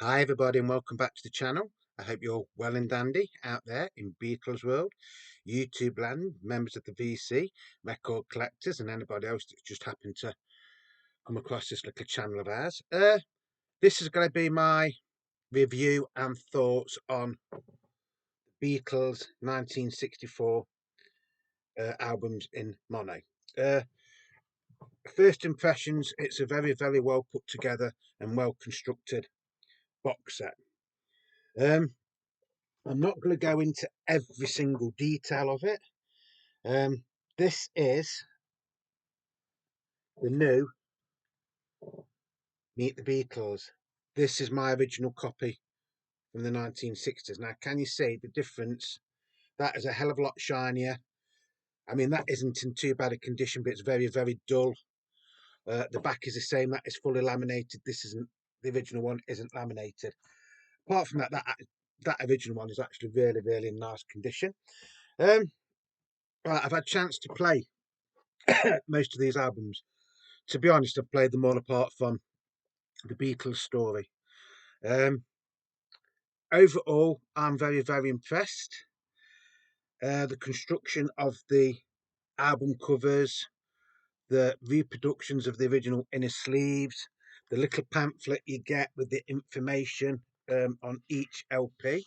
Hi everybody and welcome back to the channel. I hope you're well and dandy out there in Beatles world, YouTube land, members of the VC, record collectors and anybody else that's just happened to come across this little channel of ours. This is going to be my review and thoughts on Beatles 1964 albums in mono. Uh, First impressions, it's a very well put together and well constructed box set. I'm not going to go into every single detail of it. This is the new Meet the Beatles. This is my original copy from the 1960s. Now, can you see the difference? That is a hell of a lot shinier. I mean, that isn't in too bad a condition, but it's very dull. The back is the same. That is fully laminated. This isn't. The original one isn't laminated. Apart from that, that original one is actually really in nice condition. Um, right, I've had a chance to play most of these albums. To be honest, I've played them all apart from the Beatles story. Um, Overall, I'm very impressed. The construction of the album covers, the reproductions of the original inner sleeves, the little pamphlet you get with the information on each LP,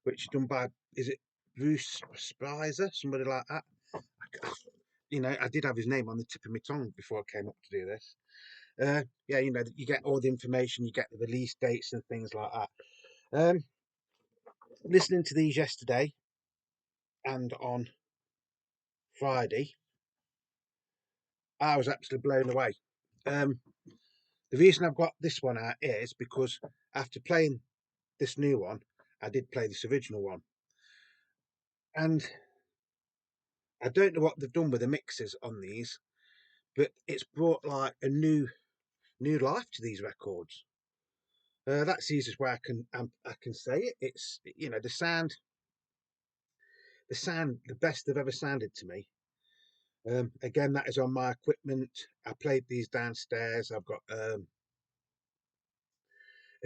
which is done by, is it Bruce Spicer, somebody like that? You know, I did have his name on the tip of my tongue before I came up to do this. Yeah, you know, you get all the information, you get the release dates and things like that. Listening to these yesterday and on Friday, I was absolutely blown away. Um, the reason I've got this one out is because after playing this new one, I did play this original one, and I don't know what they've done with the mixes on these, but it's brought like a new life to these records. That's the easiest way I can say it. It's, you know, the best they've ever sounded to me. Again, that is on my equipment. I played these downstairs. I've got a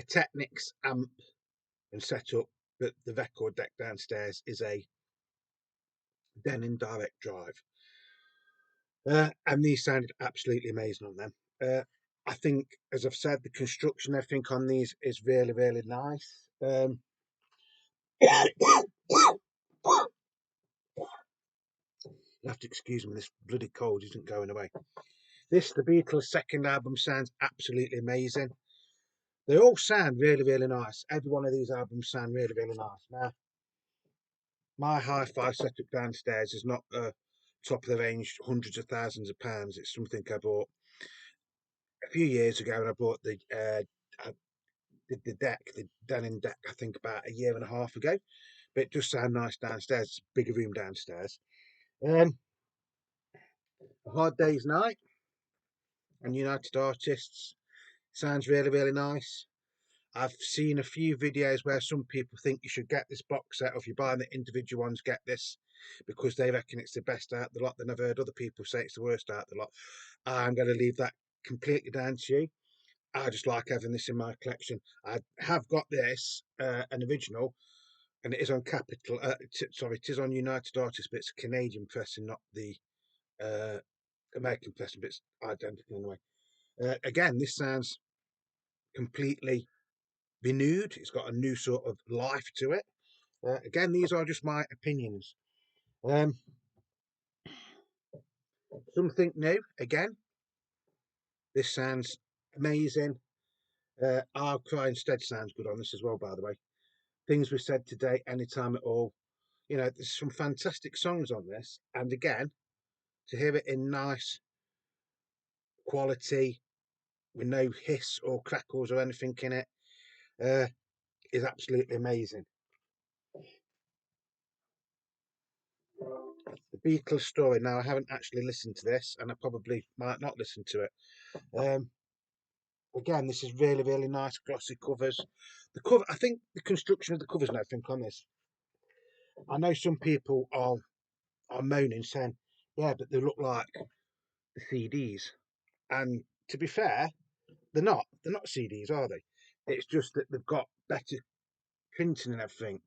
Technics amp and set up, but the record deck downstairs is a Denon direct drive. And these sounded absolutely amazing on them. I think, as I've said, the construction, everything on these is really nice. You have to excuse me, this bloody cold isn't going away. The Beatles' second album sounds absolutely amazing. They all sound really nice. Every one of these albums sound really nice. Now, my hi-fi setup downstairs is not top of the range, hundreds of thousands of pounds. It's something I bought a few years ago, and I bought I did the deck, the denim deck, I think about a year and a half ago. But it does sound nice downstairs. It's a bigger room downstairs. A Hard Day's Night and United Artists sounds really nice. I've seen a few videos where some people think you should get this box set, or if you're buying the individual ones, get this because they reckon it's the best out of the lot. Then I've heard other people say it's the worst out of the lot. I'm going to leave that completely down to you. I just like having this in my collection. I have got this, an original, and it is on Capital. Sorry, it is on United Artists, but it's a Canadian pressing, not the uh, American pressing, but it's identical anyway. Again, this sounds completely renewed. It's got a new sort of life to it. Again, these are just my opinions. Um, Something new. Again, this sounds amazing. I'll Cry Instead sounds good on this as well, by the way. Things we said today, anytime at all. You know, there's some fantastic songs on this. And again, to hear it in nice quality with no hiss or crackles or anything in it uh, is absolutely amazing. The Beatles story. Now, I haven't actually listened to this, and I probably might not listen to it. Um, Again, this is really nice glossy covers. The cover, I think the construction of the covers and everything on this. I know some people are moaning, saying, "Yeah, but they look like the CDs." And to be fair, they're not. They're not CDs, are they? It's just that they've got better printing and everything.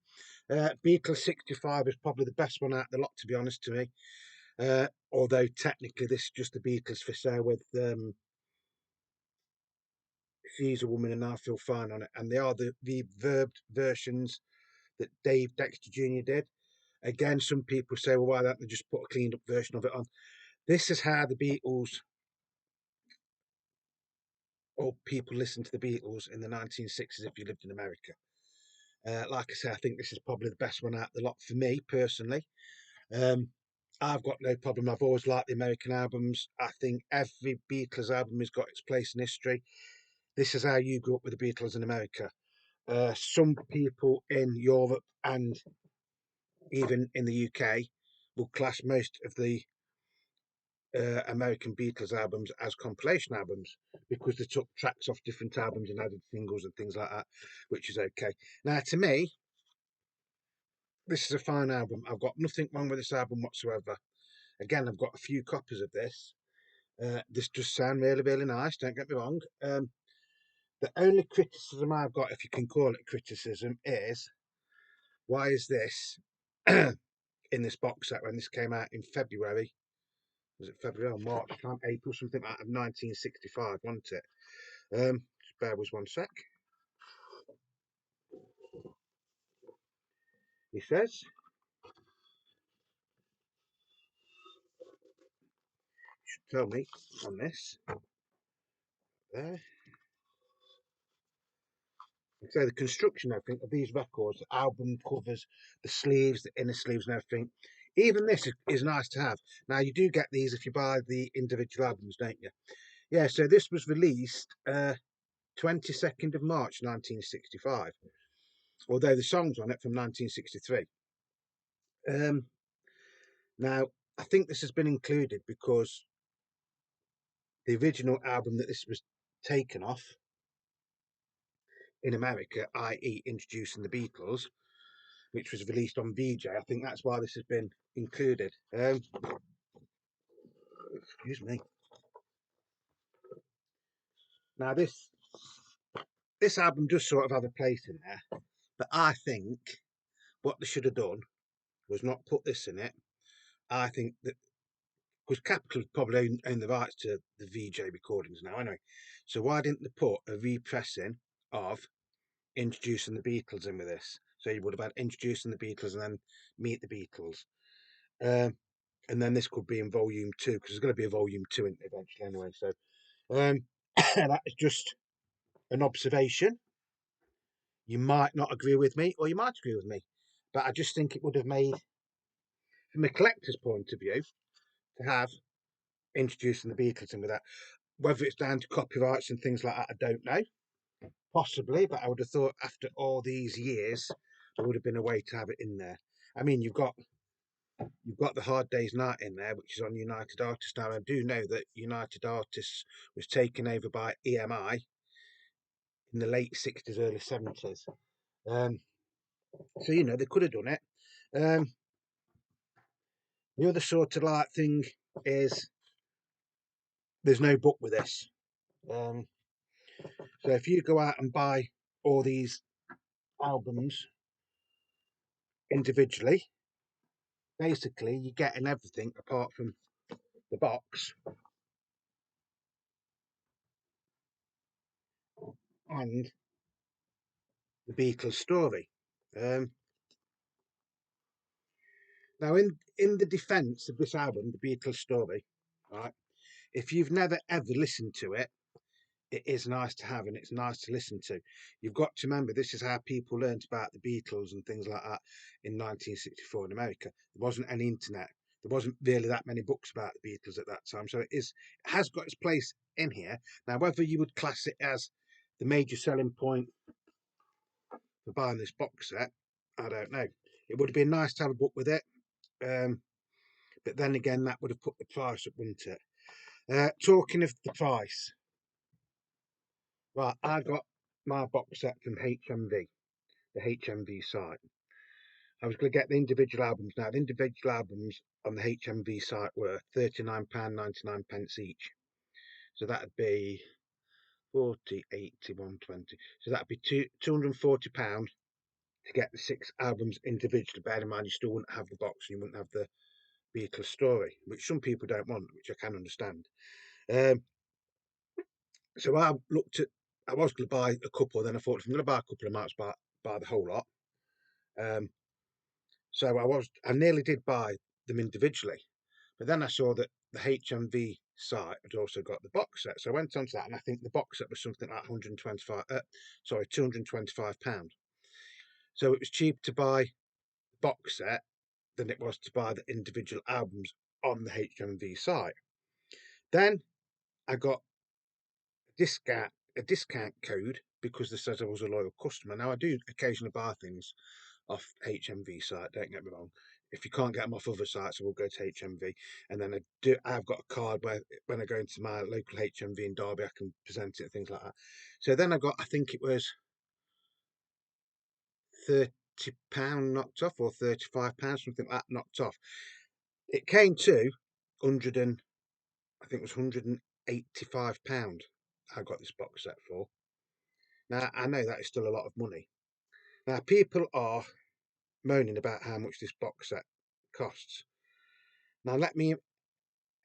Beatles 65 is probably the best one out of the lot, to be honest to me. Although technically this is just the Beatles for sale with She's a Woman and I Feel Fine on it. And they are the reverbed versions that Dave Dexter Jr. did. Again, some people say, well, why don't they just put a cleaned up version of it on? This is how the Beatles, or people listened to the Beatles in the 1960s if you lived in America. Like I say, I think this is probably the best one out of the lot for me personally. Um, I've got no problem. I've always liked the American albums. I think every Beatles album has got its place in history. This is how you grew up with the Beatles in America. Some people in Europe and even in the UK will class most of the American Beatles albums as compilation albums because they took tracks off different albums and added singles and things like that, which is okay. Now, to me, this is a fine album. I've got nothing wrong with this album whatsoever. Again, I've got a few copies of this. This does sound really, really nice. Don't get me wrong. The only criticism I've got, if you can call it criticism, is why is this in this box set when this came out in February? Was it February or March? April, something like that, of 1965, wasn't it? Just bear with 1 sec. He says, should tell me on this. There. So the construction, I think, of these records, the album covers, the sleeves, the inner sleeves, and everything. Even this is nice to have. Now you do get these if you buy the individual albums, don't you? Yeah. So this was released 22nd of March 1965. Although the song's on it from 1963. Um, Now I think this has been included because the original album that this was taken off in America, i.e., introducing the Beatles, which was released on VJ. I think that's why this has been included. Excuse me. Now this album does sort of have a place in there, but I think what they should have done was not put this in it. I think that because Capitol probably own the rights to the VJ recordings now, anyway. So why didn't they put a repressing of introducing the Beatles in with this? So you would have had introducing the Beatles and then meet the Beatles. And then this could be in volume 2 because there's going to be a volume 2 in eventually anyway. So that is just an observation. You might not agree with me, or you might agree with me, but I just think it would have made, from a collector's point of view, to have introducing the Beatles in with that. Whether it's down to copyrights and things like that, I don't know. Possibly, but I would have thought after all these years, there would have been a way to have it in there. I mean, you've got the Hard Day's Night in there, which is on United Artists. Now, I do know that United Artists was taken over by EMI in the late 60s, early 70s. So, they could have done it. The other sort of like thing is there's no book with this. So if you go out and buy all these albums individually, basically you're getting everything apart from the box and the Beatles story. Now, in the defence of this album, the Beatles story, right? If you've never ever listened to it, it is nice to have and it's nice to listen to. You've got to remember this is how people learned about the Beatles and things like that in 1964 in America. There wasn't any internet. There wasn't really that many books about the Beatles at that time. So it has got its place in here. Now, whether you would class it as the major selling point for buying this box set, I don't know. It would have been nice to have a book with it. But then again, that would have put the price up, wouldn't it? Talking of the price, right, I got my box set from HMV, the HMV site. I was going to get the individual albums. Now, the individual albums on the HMV site were £39.99 each. So that'd be 40, 80, 120. So that'd be £240 to get the 6 albums individually. Bear in mind, you still wouldn't have the box and you wouldn't have the Beatles story, which some people don't want, which I can understand. Um, so I was going to buy a couple, then I thought if I'm going to buy a couple, I might as well buy the whole lot. Um, so I nearly did buy them individually, but then I saw that the HMV site had also got the box set. So I went onto that, and I think the box set was something like 125, £225. So it was cheaper to buy the box set than it was to buy the individual albums on the HMV site. Then I got a discount code because they said I was a loyal customer. Now I do occasionally buy things off HMV site, don't get me wrong. If you can't get them off other sites, I will go to HMV. And then I've got a card where when I go into my local HMV in Derby, I can present it and things like that. So then I think it was £30 knocked off, or £35, something like that knocked off. It came to 100 and I think it was £185 I got this box set for. Now I know that is still a lot of money. Now people are moaning about how much this box set costs. Now let me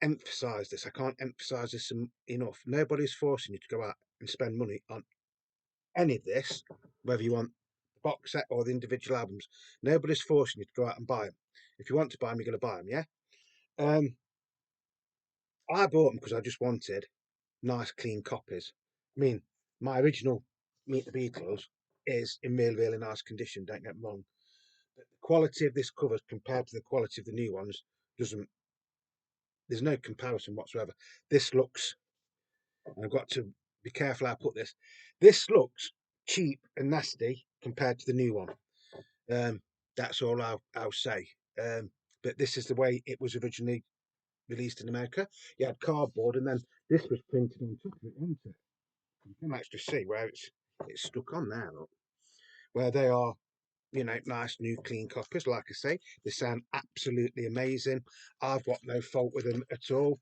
emphasize this. I can't emphasize this enough. Nobody's forcing you to go out and spend money on any of this, whether you want the box set or the individual albums. Nobody's forcing you to go out and buy them. If you want to buy them, you're going to buy them, yeah? I bought them because I just wanted nice, clean copies. I mean, my original Meet the Beatles is in really, really nice condition, don't get me wrong. But the quality of this cover compared to the quality of the new ones doesn't, there's no comparison whatsoever. This looks, and I've got to be careful how I put this, this looks cheap and nasty compared to the new one. That's all I'll say. But this is the way it was originally released in America. You had cardboard, and then this was printed on top of it, wasn't it? You can actually see where it's stuck on there, look. Where they are, nice new clean copies. Like I say, they sound absolutely amazing. I've got no fault with them at all.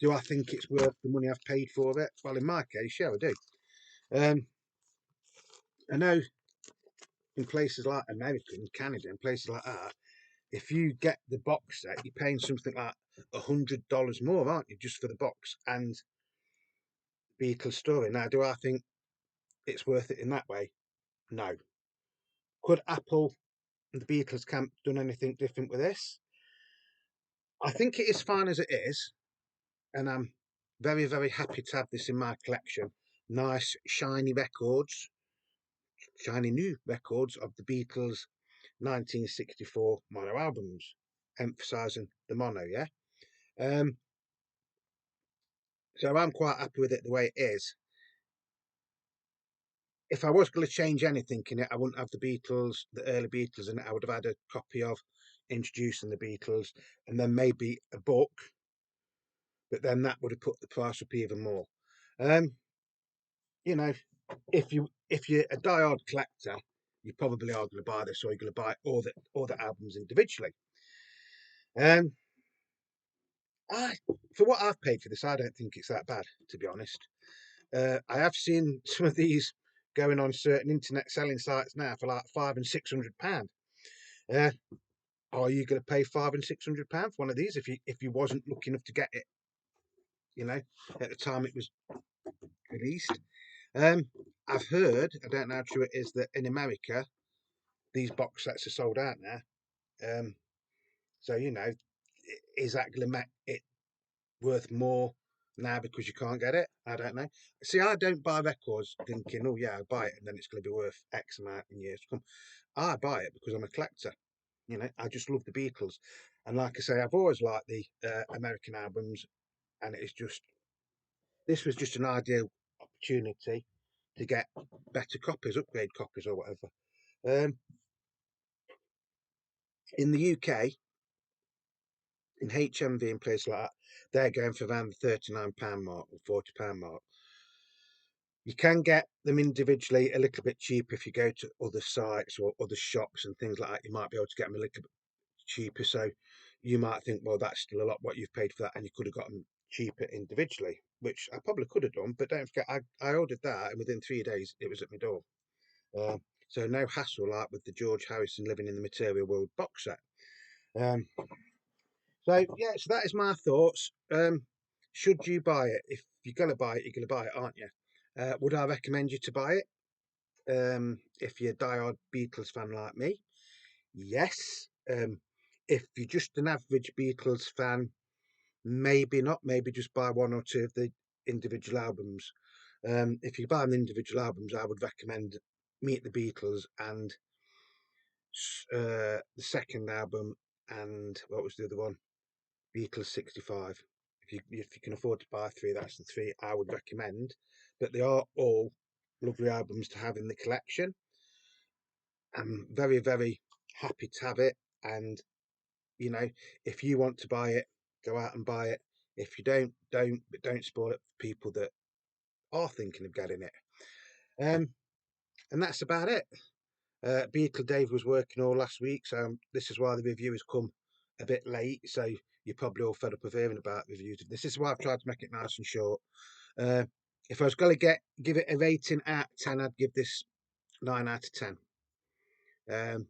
Do I think it's worth the money I've paid for it? Well, in my case, yeah, I do. Um, I know in places like America and Canada and places like that, if you get the box set, you're paying something like $100 more, aren't you, just for the box and Beatles story. Now, do I think it's worth it in that way? No. Could Apple and the Beatles camp done anything different with this? I think it is fine as it is, and I'm very, very happy to have this in my collection. Nice, shiny new records of the Beatles' 1964 mono albums, emphasising the mono, yeah? Um, so I'm quite happy with it the way it is. If I was going to change anything in it, I wouldn't have the Beatles, the early Beatles, and I would have had a copy of Introducing the Beatles, and then maybe a book, but then that would have put the price up even more. Um, you know, if you're a diehard collector, you probably are going to buy this, or you're going to buy all the albums individually. Um, I for what I've paid for this, I don't think it's that bad, to be honest. I have seen some of these going on certain internet selling sites now for like £500 and £600. Uh, are you going to pay £500 and £600 for one of these if you wasn't lucky enough to get it? At the time it was released. I've heard, I don't know how true it is, that in America these box sets are sold out now. So is that going to make it worth more now because you can't get it? I don't know. See, I don't buy records thinking, oh yeah, I'll buy it and then it's going to be worth X amount in years to come. I buy it because I'm a collector. I just love the Beatles, and like I say, I've always liked the American albums, and this was just an ideal opportunity to get better copies, upgrade copies, or whatever. In the UK, in HMV and places like that, they're going for around the £39 mark or £40 mark. You can get them individually a little bit cheaper if you go to other sites or other shops and things like that. You might be able to get them a little bit cheaper. So you might think, well, that's still a lot what you've paid for that, and you could have got them cheaper individually, which I probably could have done, but don't forget, I ordered that and within 3 days it was at my door. Um, so no hassle like with the George Harrison Living in the Material World box set. Um, so yeah, so that is my thoughts. Should you buy it? If you're gonna buy it, you're gonna buy it, aren't you? Would I recommend you to buy it? If you're a diehard Beatles fan like me, yes. If you're just an average Beatles fan, maybe not. Maybe just buy one or two of the individual albums. If you buy the individual albums, I would recommend Meet the Beatles and the second album, and what was the other one? Beatles 65. If you can afford to buy three, that's the three I would recommend. But they are all lovely albums to have in the collection. I'm very, very happy to have it. And you know, if you want to buy it, go out and buy it. If you don't. But don't spoil it for people that are thinking of getting it. Um, and that's about it. Beatle Dave was working all last week, so this is why the review has come a bit late. So you're probably all fed up of hearing about reviews of this. This is why I've tried to make it nice and short. Uh, if I was going to give it a rating out of 10, I'd give this 9 out of 10. And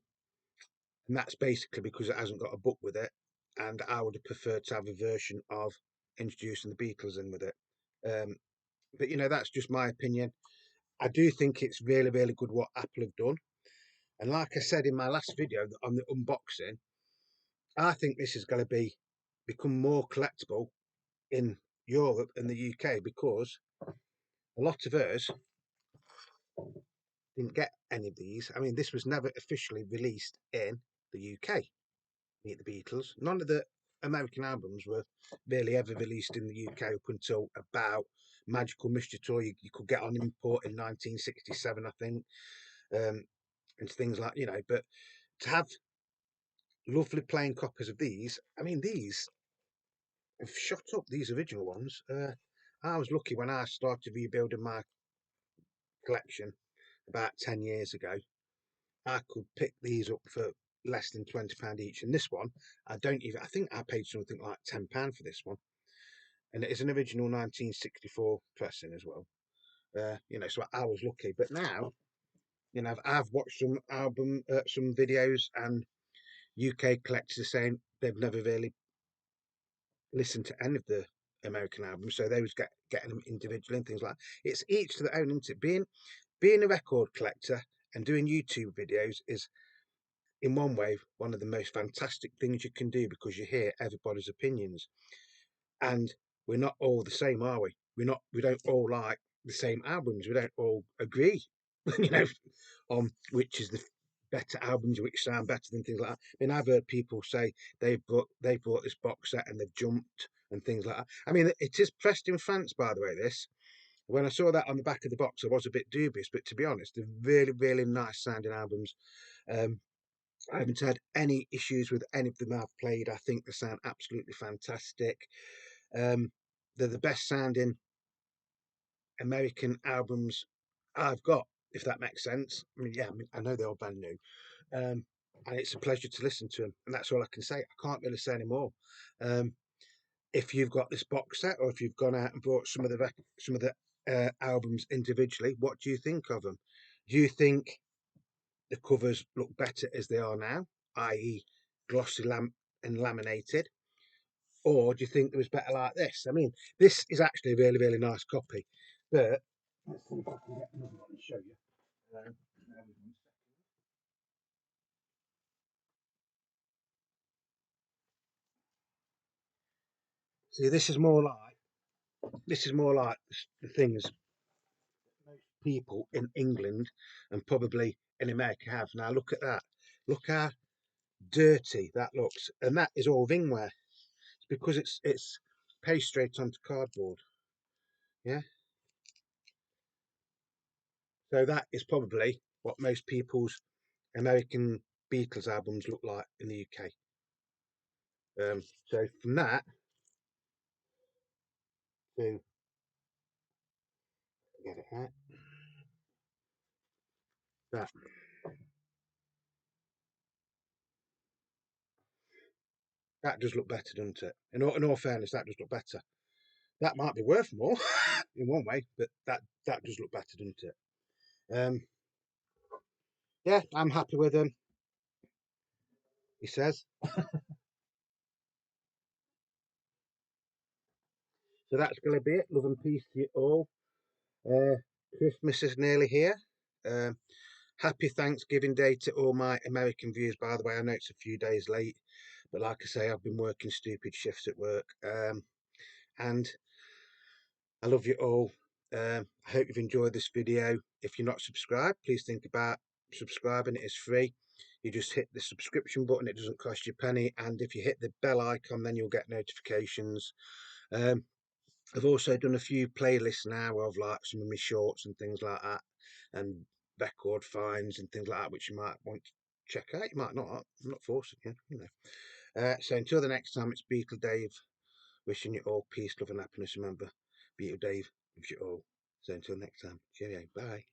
that's basically because it hasn't got a book with it, and I would have preferred to have a version of introducing the Beatles in with it. Um, but that's just my opinion. I do think it's really, really good what Apple have done. And like I said in my last video on the unboxing, I think this is going to become more collectible in Europe and the UK because a lot of us didn't get any of these. I mean, this was never officially released in the UK. Meet the Beatles. None of the American albums were really ever released in the UK up until about Magical Mystery Tour. You could get on import in 1967, I think, and things like But to have lovely plain copies of these, I mean, these have shot up. These original ones. I was lucky when I started rebuilding my collection about 10 years ago. I could pick these up for less than £20 each. And this one, I think I paid something like £10 for this one. And it is an original 1964 pressing as well. So I was lucky. But now, I've watched some videos, and UK collectors are saying they've never really listened to any of the American albums, so they was getting them individually and things like that. It's each to their own, isn't it? Being a record collector and doing YouTube videos is, in one way, one of the most fantastic things you can do because you hear everybody's opinions. And we're not all the same, are we? We don't all like the same albums. We don't all agree, you know, on which is the better albums, which sound better than things like that. I mean, I've heard people say they bought this box set and they've jumped and things like that. I mean, it is pressed in France, by the way. This, when I saw that on the back of the box, I was a bit dubious, but to be honest, they're really, really nice sounding albums. Um, I haven't had any issues with any of them I've played. I think they sound absolutely fantastic. Um, they're the best sounding American albums I've got, if that makes sense. I know they're all brand new, and it's a pleasure to listen to them, and that's all I can say. I can't really say any more. Um, if you've got this box set, or if you've gone out and bought some of the albums individually, what do you think of them? Do you think the covers look better as they are now, i.e., glossy and laminated? Or do you think it was better like this? I mean, this is actually a really, really nice copy. But let's see if I can get another one and show you. See, this is more like the things most people in England and probably in America have. Now look at that. Look how dirty that looks, and that is all ringware. It's because it's pasted straight onto cardboard. Yeah. So that is probably what most people's American Beatles albums look like in the UK. So from that to get it out, that that does look better, doesn't it? In all fairness, that does look better. That might be worth more in one way, but that does look better, doesn't it? Yeah, I'm happy with them. He says. So that's going to be it. Love and peace to you all. Uh, Christmas is nearly here. Um, Happy Thanksgiving Day to all my American viewers, by the way. I know it's a few days late, but like I say, I've been working stupid shifts at work. And I love you all. I hope you've enjoyed this video. If you're not subscribed, please think about subscribing. It is free. You just hit the subscription button. It doesn't cost you a penny. And if you hit the bell icon, then you'll get notifications. Um, I've also done a few playlists now of like some of my shorts and things like that, and record finds and things like that, which you might want to check out. You might not. I'm not forcing you. So until the next time, it's Beatle Dave wishing you all peace, love, and happiness. Remember, Beatle Dave loves you all. So until next time, cheerio. Bye.